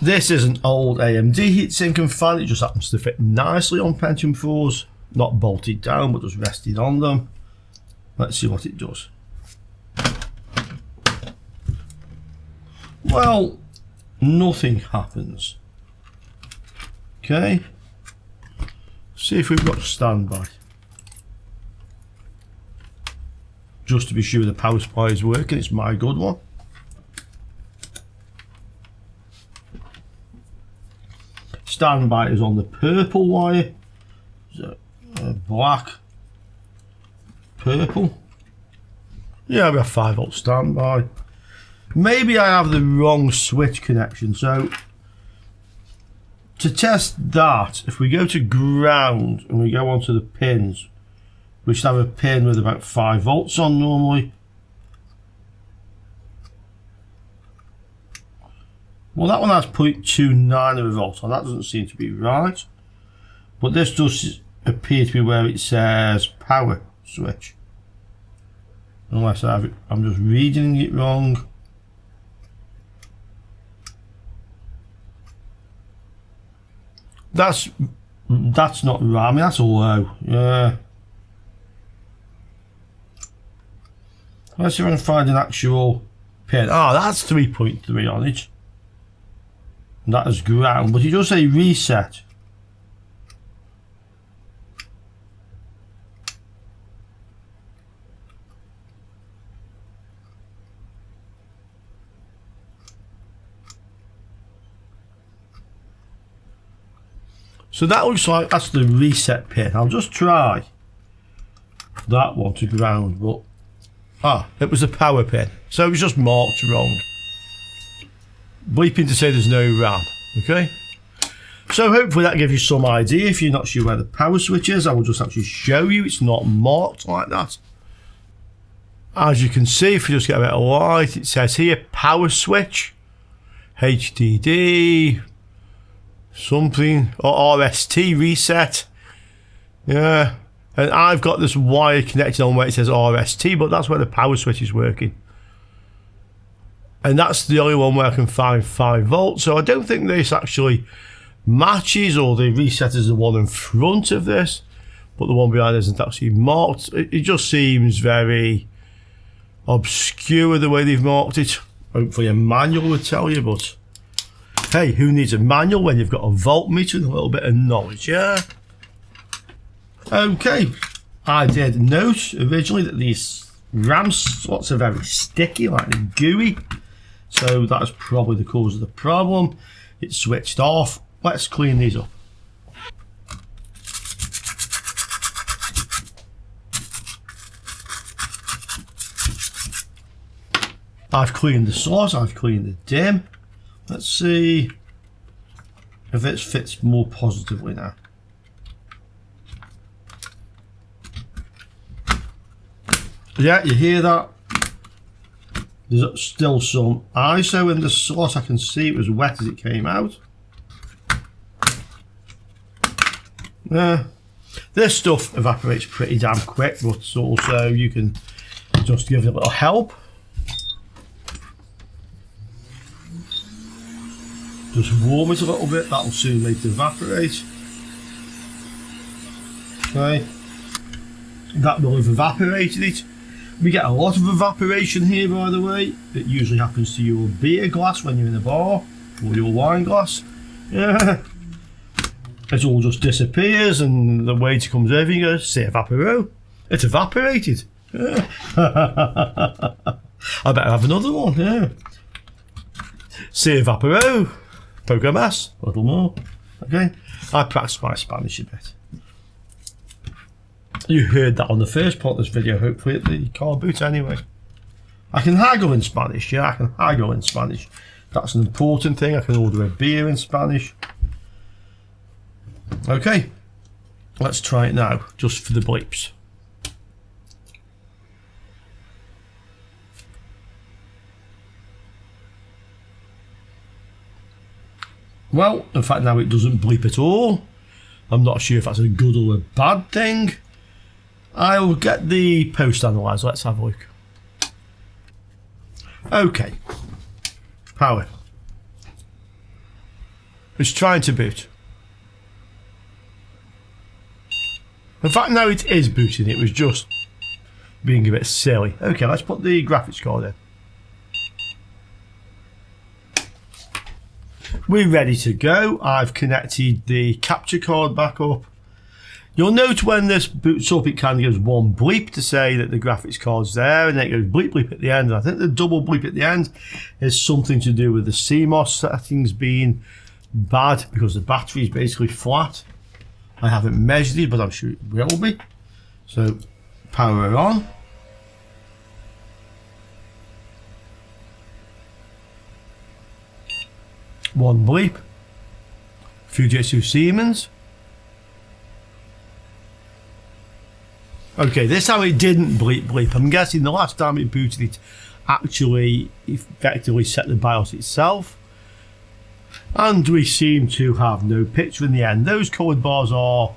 This is an old AMD heatsink and fan. It just happens to fit nicely on Pentium 4s. Not bolted down, but just rested on them. Let's see what it does. Well, nothing happens. Okay. See if we've got standby. Just to be sure the power supply is working, it's my good one. Standby is on the purple wire. So, black, purple. Yeah, we have 5 volt standby. Maybe I have the wrong switch connection. So to test that, if we go to ground and we go onto the pins, we should have a pin with about 5 volts on normally. Well, that one has 0.29 of a volt, so that doesn't seem to be right. But this does appear to be where it says power switch. Unless I'm just reading it wrong. That's not right. I mean, that's a low. Yeah. Let's see if I can find an actual pin. Oh, that's 3.3 on it. And that is ground, but it does say reset. So that looks like that's the reset pin. I'll just try that one to ground, but it was a power pin, so it was just marked wrong. Bleeping to say there's no RAM. Okay, so hopefully that gives you some idea. If you're not sure where the power switch is, I will just actually show you. It's not marked like that. As you can see, if you just get a bit of light, it says here power switch, HDD, something, or RST reset. Yeah, and I've got this wire connected on where it says RST, but that's where the power switch is working. And that's the only one where I can find 5 volts. So I don't think this actually matches, or the reset is the one in front of this, but the one behind isn't actually marked. It just seems very obscure the way they've marked it. Hopefully a manual would tell you, but hey, who needs a manual when you've got a voltmeter and a little bit of knowledge, yeah? Okay, I did note originally that these RAM slots are very sticky, like they're gooey. So that's probably the cause of the problem. It's switched off. Let's clean these up. I've cleaned the slot, I've cleaned the DIMM. Let's see if it fits more positively now. Yeah, you hear that? There's still some ISO in the slot. I can see it was wet as it came out. Yeah, this stuff evaporates pretty damn quick, but also you can just give it a little help. Just warm it a little bit, that'll soon make it evaporate. Okay, that will have evaporated it. We get a lot of evaporation here, by the way. It usually happens to your beer glass when you're in a bar, or your wine glass. Yeah. it all just disappears and the waiter comes over and goes, "C'est evaporo." It evaporated. Yeah. I better have another one. Yeah. "C'est evaporo." Poco más. A little more. Okay. I practice my Spanish a bit. You heard that on the first part of this video, hopefully, at the car boot anyway. I can haggle in Spanish, yeah, I can haggle in Spanish. That's an important thing. I can order a beer in Spanish. Okay, let's try it now, just for the bleeps. Well, in fact, now it doesn't bleep at all. I'm not sure if that's a good or a bad thing. I'll get the post analyzer. Let's have a look. Okay. Power. It's trying to boot. In fact, now it is booting. It was just being a bit silly. Okay, let's put the graphics card in. We're ready to go. I've connected the capture card back up. You'll note when this boots up, it kind of gives one bleep to say that the graphics card's there, and then it goes bleep bleep at the end. And I think the double bleep at the end is something to do with the CMOS settings being bad because the battery is basically flat. I haven't measured it, but I'm sure it will be. So, power on. One bleep. Fujitsu Siemens. Okay, this time it didn't bleep bleep. I'm guessing the last time it booted it actually effectively set the BIOS itself. And we seem to have no picture in the end. Those coloured bars are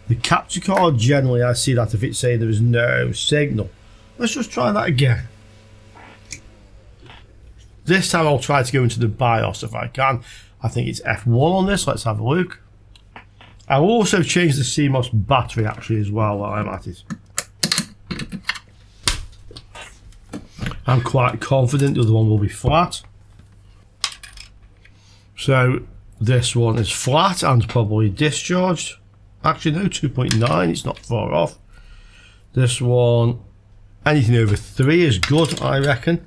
the capture card. Generally I see that if it's saying there is no signal. Let's just try that again. This time I'll try to go into the BIOS if I can. I think it's F1 on this. Let's have a look. I'll also change the CMOS battery actually as well while I'm at it. I'm quite confident the other one will be flat. So this one is flat and probably discharged. Actually no, 2.9, it's not far off. This one, anything over 3 is good, I reckon.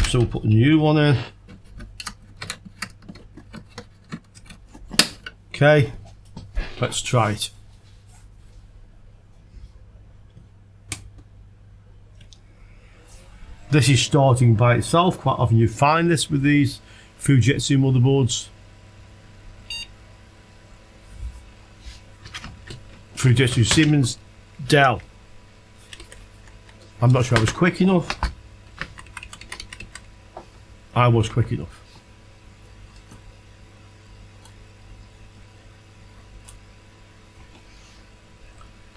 So we'll put a new one in. Okay, let's try it. This is starting by itself. Quite often you find this with these Fujitsu motherboards. Fujitsu Siemens Dell. I'm not sure I was quick enough. I was quick enough.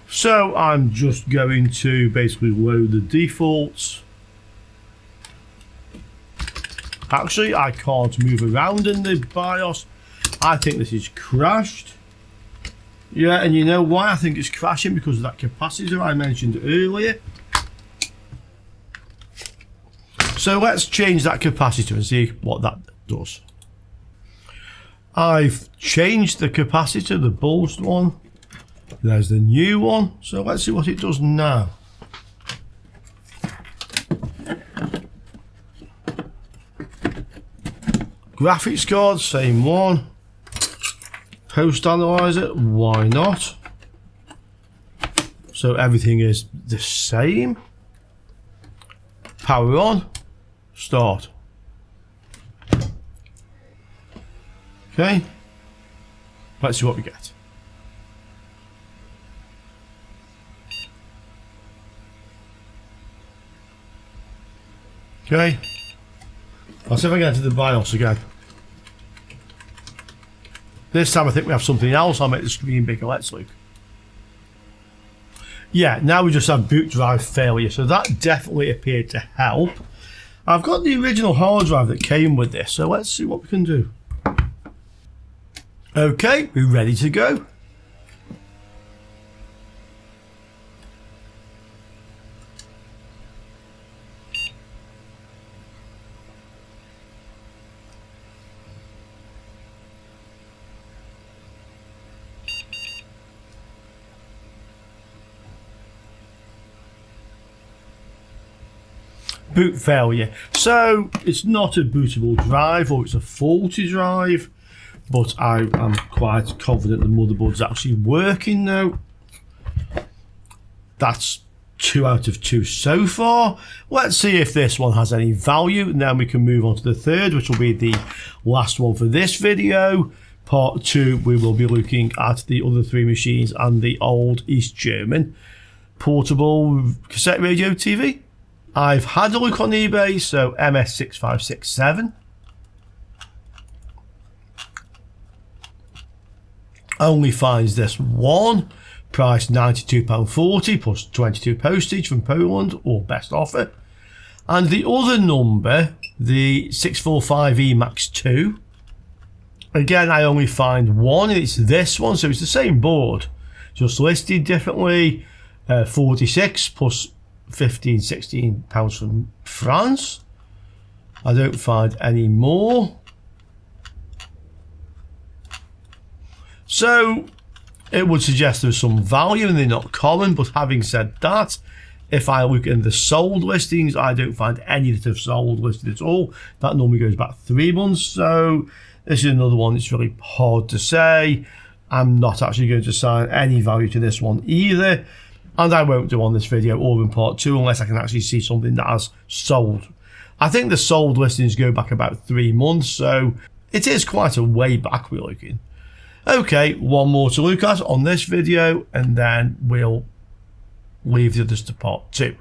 So I'm just going to basically load the defaults. Actually, I can't move around in the BIOS. I think this is crashed. Yeah, and you know why I think it's crashing? Because of that capacitor I mentioned earlier. So let's change that capacitor and see what that does. I've changed the capacitor, the bulbed one. There's the new one. So let's see what it does now. Graphics card, same one. Post analyzer, why not? So everything is the same. Power on, start. Okay, let's see what we get. Okay, I'll see if I get into the BIOS again. This time I think we have something else. I'll make the screen bigger. Let's look. Yeah, now we just have boot drive failure. So that definitely appeared to help. I've got the original hard drive that came with this. So let's see what we can do. Okay, we're ready to go. boot failure. So it's not a bootable drive, or it's a faulty drive, but I am quite confident the motherboard's actually working now. That's 2 out of 2 so far. Let's see if this one has any value, and then we can move on to the third, which will be the last one for this video. Part 2, we will be looking at the other 3 machines and the old East German portable cassette radio TV. I've had a look on eBay, so MS6567. Only finds this one, priced £92.40 plus 22 postage from Poland, or best offer. And the other number, the 645E Max 2, again I only find one, and it's this one, so it's the same board, just listed differently. 46 plus 16 pounds from France. I don't find any more. So it would suggest there's some value and they're not common, but having said that, if I look in the sold listings, I don't find any that have sold listed at all. That normally goes back 3 months, so this is another one that's really hard to say. I'm not actually going to assign any value to this one either, and I won't do on this video or in part 2 unless I can actually see something that has sold. I think the sold listings go back about 3 months, so it is quite a way back we're looking. Okay, one more to look at on this video, and then we'll leave the others to part 2.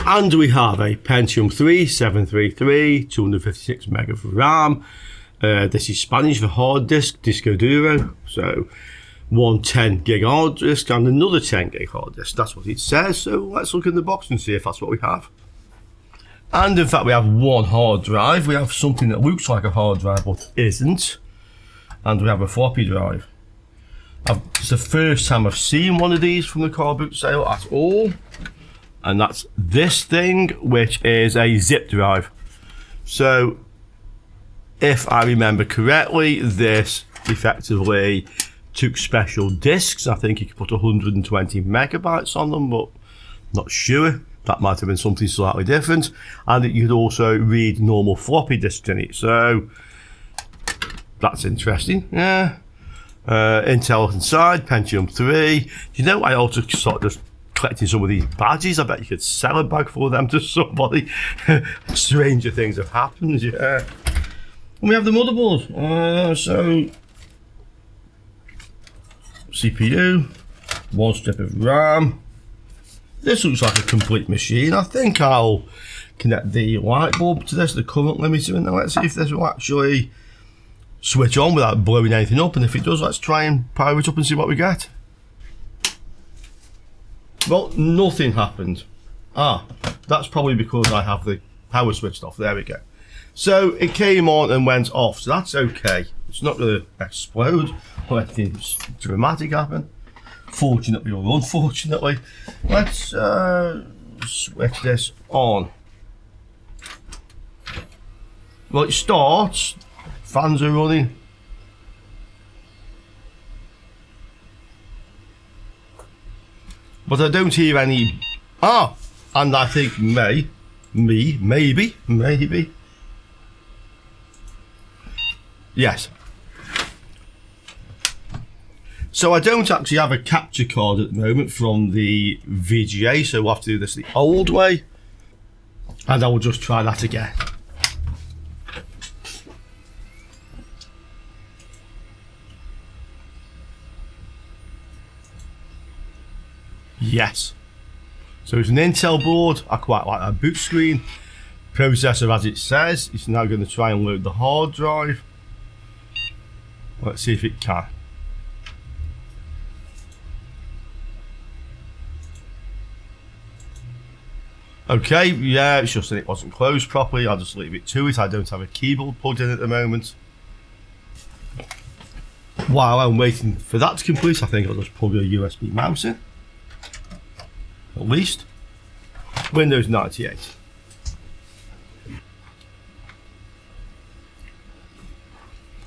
And we have a Pentium 3 733, 256 meg of RAM. This is Spanish for hard disk, disco duro. So one 10 gig hard disk and another 10 gig hard disk. That's what it says. So let's look in the box and see if that's what we have. And in fact, we have one hard drive. We have something that looks like a hard drive but isn't. And we have a floppy drive. It's the first time I've seen one of these from the car boot sale at all. And that's this thing, which is a zip drive. So if I remember correctly, this effectively took special discs. I think you could put 120 megabytes on them, but not sure. That might have been something slightly different. And you could also read normal floppy disks in it. So that's interesting. Yeah. Intel inside, Pentium 3. You know, I also sort of just collecting some of these badges. I bet you could sell a bag for them to somebody. Stranger things have happened, yeah. And we have the motherboard. So CPU, one strip of RAM. This looks like a complete machine. I think I'll connect the light bulb to this, the current limiter, and then let's see if this will actually switch on without blowing anything up. And if it does, let's try and power it up and see what we get. Well, nothing happened. That's probably because I have the power switched off. There we go. So it came on and went off, so that's okay. It's not going to explode or anything dramatic happen, fortunately or unfortunately. Let's switch this on. Well, it starts, fans are running. But I don't hear any. And I think maybe. Yes. So I don't actually have a capture card at the moment from the VGA, so we'll have to do this the old way. And I will just try that again. Yes. So it's an Intel board. I quite like that boot screen. Processor, as it says. It's now going to try and load the hard drive. Let's see if it can. Okay, yeah, it's just that it wasn't closed properly. I'll just leave it to it. I don't have a keyboard plugged in at the moment. While I'm waiting for that to complete, I think I'll just plug a USB mouse in. At least. Windows 98.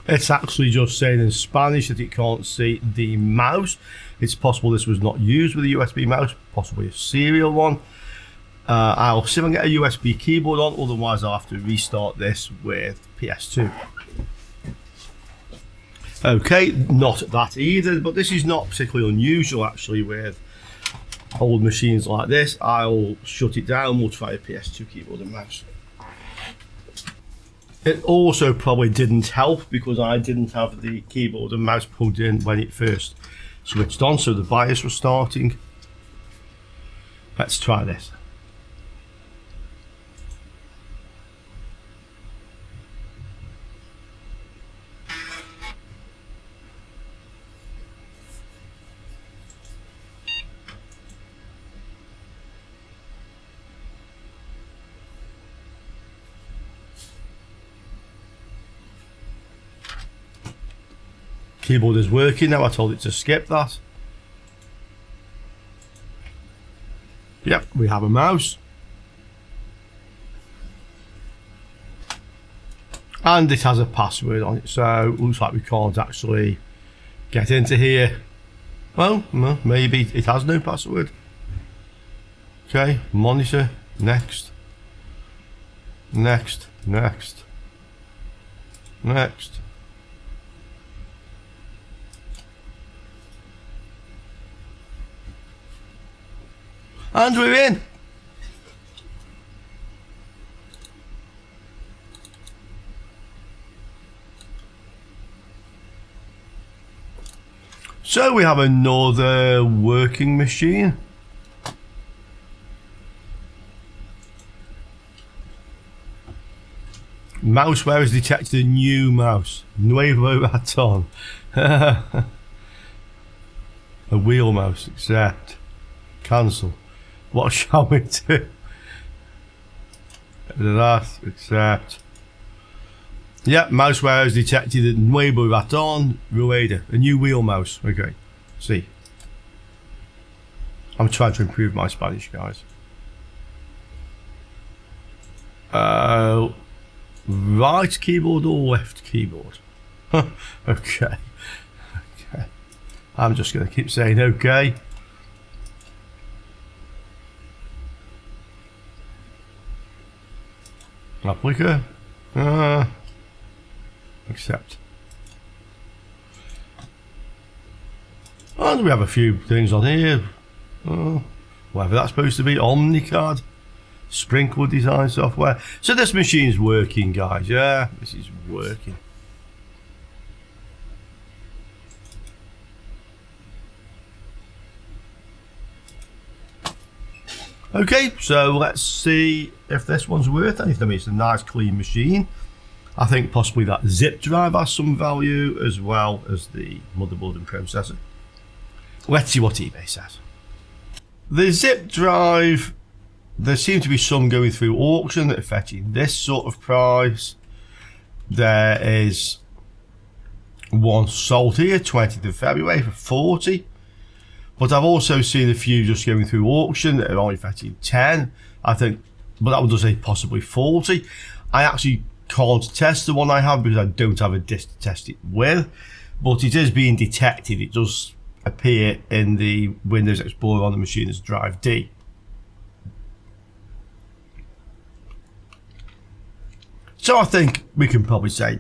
It's actually just saying in Spanish that it can't see the mouse. It's possible this was not used with a USB mouse, possibly a serial one. I'll see if I can get a USB keyboard on, otherwise I'll have to restart this with PS2. Okay, not that either, but this is not particularly unusual actually with old machines like this. I'll shut it down, we'll try a PS2 keyboard and mouse. It also probably didn't help because I didn't have the keyboard and mouse plugged in when it first switched on, so the BIOS was starting. Let's try this. Keyboard is working now. I told it to skip that. Yep, we have a mouse. And it has a password on it, so it looks like we can't actually get into here. Well, maybe it has no password. Okay, monitor, next. Next, next. Next. And we're in. So we have another working machine. Mouseware has detected a new mouse. Nuevo raton. A wheel mouse, accept. Cancel. What shall we do? That, accept. Yep, mouseware has detected a nuevo raton, rueda, a new wheel mouse. Okay, see. I'm trying to improve my Spanish, guys. Right keyboard or left keyboard? Okay. Okay. I'm just going to keep saying okay. Applica. Accept. And we have a few things on here. Whatever that's supposed to be. Omnicard. Sprinkler design software. So this machine's working, guys. Yeah, this is working. Okay, so let's see if this one's worth anything. I mean, it's a nice clean machine. I think possibly that zip drive has some value as well as the motherboard and processor. Let's see what eBay says. The zip drive, there seem to be some going through auction that are fetching this sort of price. There is one sold here, 20th of February for 40. But I've also seen a few just going through auction that are only fetching 10, I think, but that one does say possibly 40. I actually can't test the one I have because I don't have a disk to test it with, but it is being detected. It does appear in the Windows Explorer on the machine as drive D. So I think we can probably say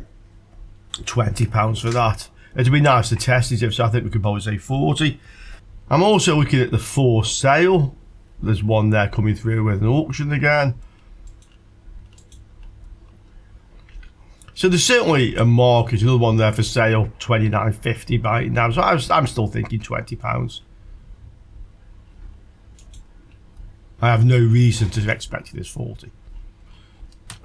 £20 for that. It'd be nice to test it, so I think we could probably say 40. I'm also looking at the for sale. There's one there coming through with an auction again. So there's certainly a market. Another one there for sale, $29.50 by now. So I'm still thinking £20. I have no reason to expect it as 40.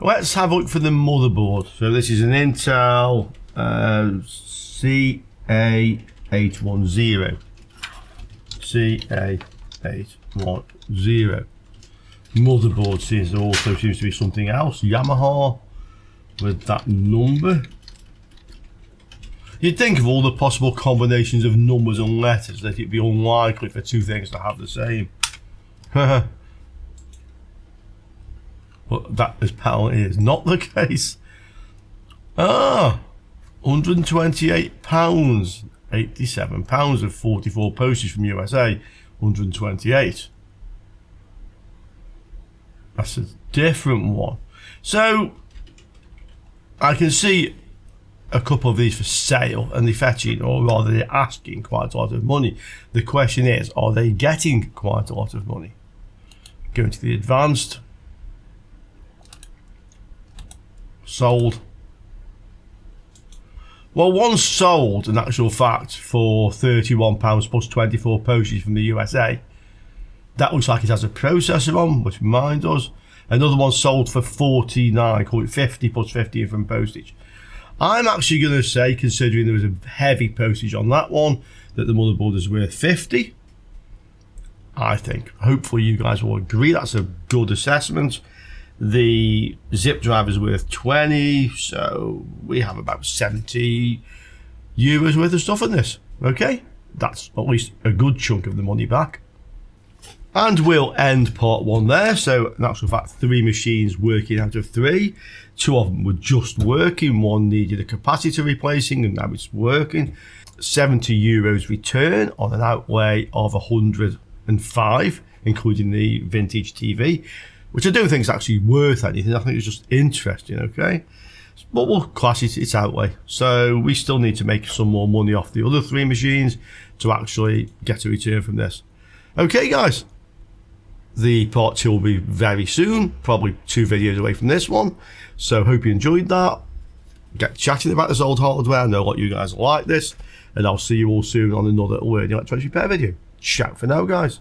Let's have a look for the motherboard. So this is an Intel CA810. CA810. Motherboard also seems to be something else. Yamaha with that number. You'd think of all the possible combinations of numbers and letters that it'd be unlikely for two things to have the same. But that apparently is not the case. £128. £87 of 44 postage from USA, 128. That's a different one. So I can see a couple of these for sale, and they're fetching, or rather they're asking quite a lot of money. The question is, are they getting quite a lot of money? Going to the advanced. Sold. Well, one sold, in actual fact, for £31 plus 24 postage from the USA. That looks like it has a processor on, which mine does. Another one sold for 49, call it 50 plus 50 from postage. I'm actually going to say, considering there was a heavy postage on that one, that the motherboard is worth 50. I think. Hopefully you guys will agree that's a good assessment. The zip drive is worth 20, so we have about 70 euros worth of stuff in this. Okay, that's at least a good chunk of the money back. And we'll end part one there. So in actual fact, 3 machines working out of 3. 2 of them were just working. One needed a capacitor replacing, and now it's working. 70 euros return on an outlay of 105, including the vintage TV, which I don't think is actually worth anything. I think it's just interesting, okay? But we'll class it its outlay. So we still need to make some more money off the other 3 machines to actually get a return from this. Okay, guys. The part 2 will be very soon, probably 2 videos away from this one. So hope you enjoyed that. Get chatting about this old hardware. I know a lot of you guys like this. And I'll see you all soon on another Learning Electronics Repair video. Ciao for now, guys.